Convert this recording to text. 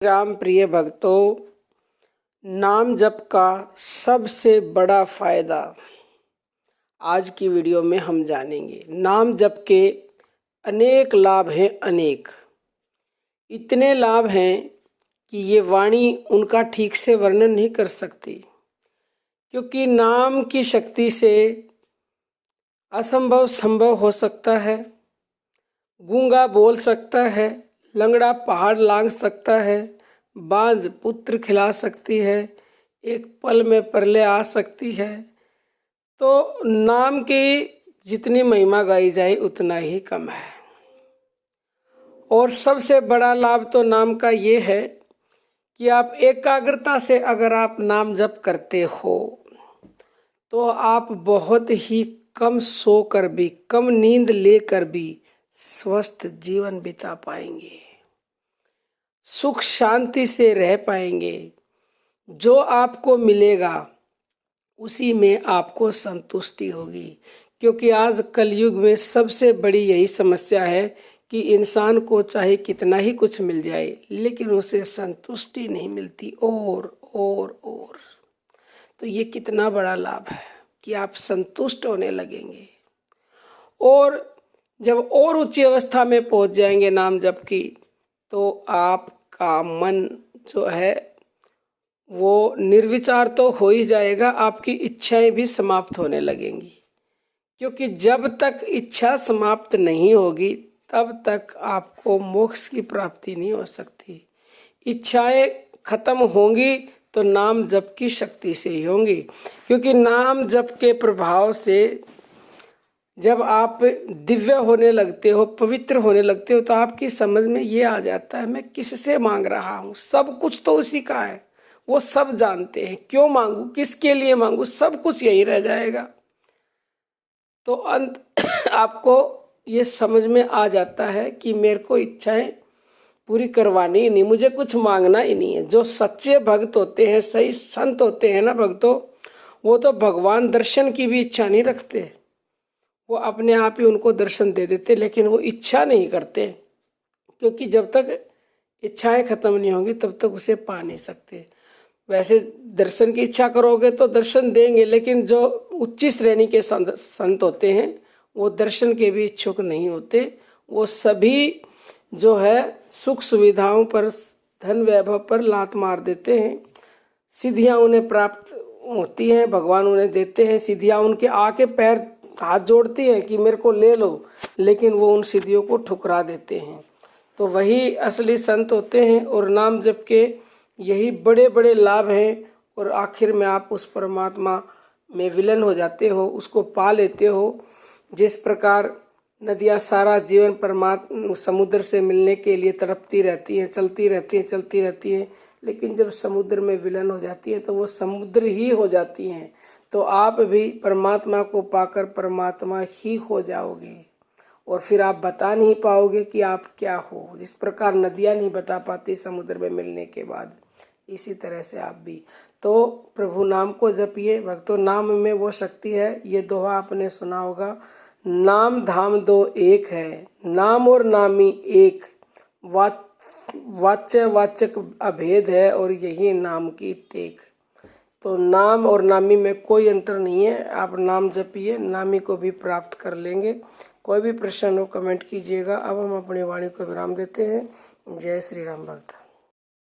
राम प्रिय भक्तों, नाम जप का सबसे बड़ा फायदा आज की वीडियो में हम जानेंगे। नाम जप के अनेक लाभ हैं, अनेक इतने लाभ हैं कि ये वाणी उनका ठीक से वर्णन नहीं कर सकती, क्योंकि नाम की शक्ति से असंभव संभव हो सकता है। गूंगा बोल सकता है, लंगड़ा पहाड़ लांघ सकता है, बांझ पुत्र खिला सकती है, एक पल में परले आ सकती है। तो नाम की जितनी महिमा गाई जाए उतना ही कम है। और सबसे बड़ा लाभ तो नाम का ये है कि आप एकाग्रता से अगर आप नाम जप करते हो तो आप बहुत ही कम सोकर भी, कम नींद लेकर भी स्वस्थ जीवन बिता पाएंगे, सुख शांति से रह पाएंगे। जो आपको मिलेगा उसी में आपको संतुष्टि होगी, क्योंकि आज कलयुग में सबसे बड़ी यही समस्या है कि इंसान को चाहे कितना ही कुछ मिल जाए लेकिन उसे संतुष्टि नहीं मिलती। और तो ये कितना बड़ा लाभ है कि आप संतुष्ट होने लगेंगे और जब और ऊंची अवस्था में पहुंच जाएंगे नाम जप की, तो आपका मन जो है वो निर्विचार तो हो ही जाएगा, आपकी इच्छाएं भी समाप्त होने लगेंगी। क्योंकि जब तक इच्छा समाप्त नहीं होगी तब तक आपको मोक्ष की प्राप्ति नहीं हो सकती। इच्छाएं खत्म होंगी तो नाम जप की शक्ति से ही होंगी, क्योंकि नाम जप के प्रभाव से जब आप दिव्य होने लगते हो, पवित्र होने लगते हो, तो आपकी समझ में ये आ जाता है मैं किससे मांग रहा हूँ, सब कुछ तो उसी का है। वो सब जानते हैं क्यों मांगू, किसके लिए मांगू, सब कुछ यही रह जाएगा। तो अंत आपको ये समझ में आ जाता है कि मेरे को इच्छाएं पूरी करवानी ही नहीं, मुझे कुछ मांगना ही नहीं है। जो सच्चे भक्त होते हैं, सही संत होते हैं ना भक्तों, वो तो भगवान दर्शन की भी इच्छा नहीं रखते, वो अपने आप ही उनको दर्शन दे देते, लेकिन वो इच्छा नहीं करते, क्योंकि जब तक इच्छाएं खत्म नहीं होंगी तब तक उसे पा नहीं सकते। वैसे दर्शन की इच्छा करोगे तो दर्शन देंगे, लेकिन जो उच्च श्रेणी के संत होते हैं वो दर्शन के भी इच्छुक नहीं होते। वो सभी जो है सुख सुविधाओं पर, धन वैभव पर लात मार देते हैं। सिद्धियां उन्हें प्राप्त होती हैं, भगवान उन्हें देते हैं, सिद्धियां उनके आके पैर हाथ जोड़ती हैं कि मेरे को ले लो, लेकिन वो उन सिद्धियों को ठुकरा देते हैं। तो वही असली संत होते हैं। और नाम जप के यही बड़े बड़े लाभ हैं, और आखिर में आप उस परमात्मा में विलीन हो जाते हो, उसको पा लेते हो। जिस प्रकार नदियाँ सारा जीवन परमात्मा समुद्र से मिलने के लिए तड़पती रहती हैं, चलती रहती हैं, लेकिन जब समुद्र में विलीन हो जाती हैं तो वो समुद्र ही हो जाती हैं। तो आप भी परमात्मा को पाकर परमात्मा ही हो जाओगे, और फिर आप बता नहीं पाओगे कि आप क्या हो। जिस प्रकार नदियाँ नहीं बता पाती समुद्र में मिलने के बाद, इसी तरह से आप भी। तो प्रभु नाम को जपिए भक्तों, नाम में वो शक्ति है। ये दोहा आपने सुना होगा, नाम धाम दो एक है, नाम और नामी एक, वाच्य वाचक अभेद है, और यही नाम की टेक। तो नाम और नामी में कोई अंतर नहीं है। आप नाम जपिए, नामी को भी प्राप्त कर लेंगे। कोई भी प्रश्न हो कमेंट कीजिएगा। अब हम अपनी वाणी को विराम देते हैं। जय श्री राम भक्त।